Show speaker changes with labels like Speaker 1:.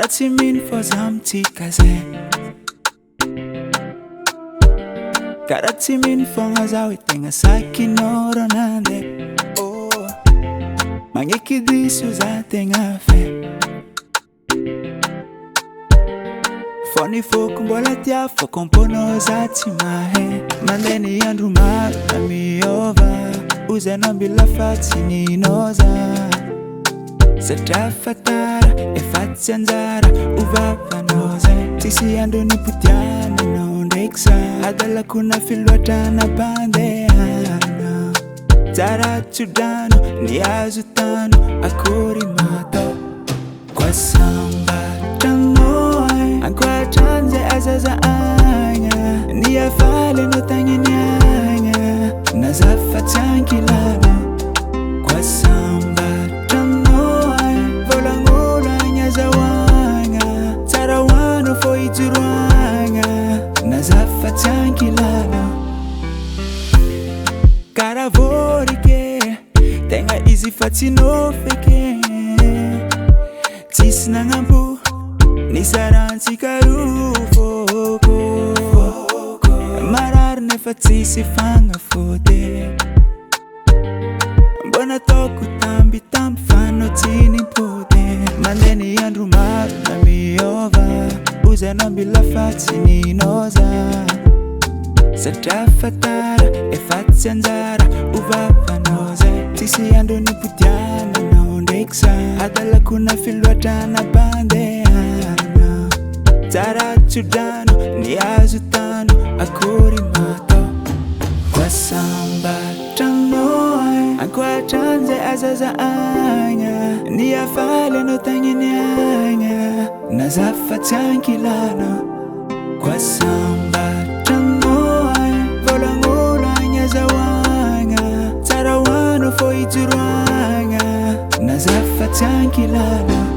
Speaker 1: Karah tsy mino fô zaho am-tsika zay. Karah tsy mino fogna zaho hoe tegna sakinao ro nandeha. Oh, Magneky diso zaho tegna fe. Fô ny Foko mbola tia Foko am-ponao zaho tsy mahay. Mandeh ny andro maro na miova, ozainao ambilà fa tsy ninao zaho. Satria fatara efa tsy anjara ho vavanao zay. Tsisy andro nipotiananao ndraiky zaho, adalako na filoatra na bandehana. Tsara tso-drano ny azo tano akory matao. Koasambatranao ankoatran'izay azazahagna, ny afaly anao tagniny agna, na zafa tsy ankilana. Koasambatranao volagn'olo agny azahoagna, tsara hoanao fô ijoroagna, na zafa tsy ankilana. Karah vorike tegna izy fa tsy nofeke, tsisy nagnampo hisarahan-tsika ro Foko. Marary nefa tsisy fagnafody, mbô nataoko tambitamby fa anao tsy nimpody. Mandeh ny andro maro na miova, ozainao ambilà fa tsy ninao zaho. Satria fatara efa tsy anjara ho vavanao zay. Tsisy andro nipotiananao ndraiky zaho, adalako na filoatra na bandehana. Tsara tso-drano ny azo tano akory matao. Koasambatranao ankoatran'izay azazahagna, ny afaly anao tagniny agna, na zafa tsy ankilana. Koasambatranao volagn'olo agny azahoagna, tsara hoanao fô ijoroagna, na zafa tsy ankilana.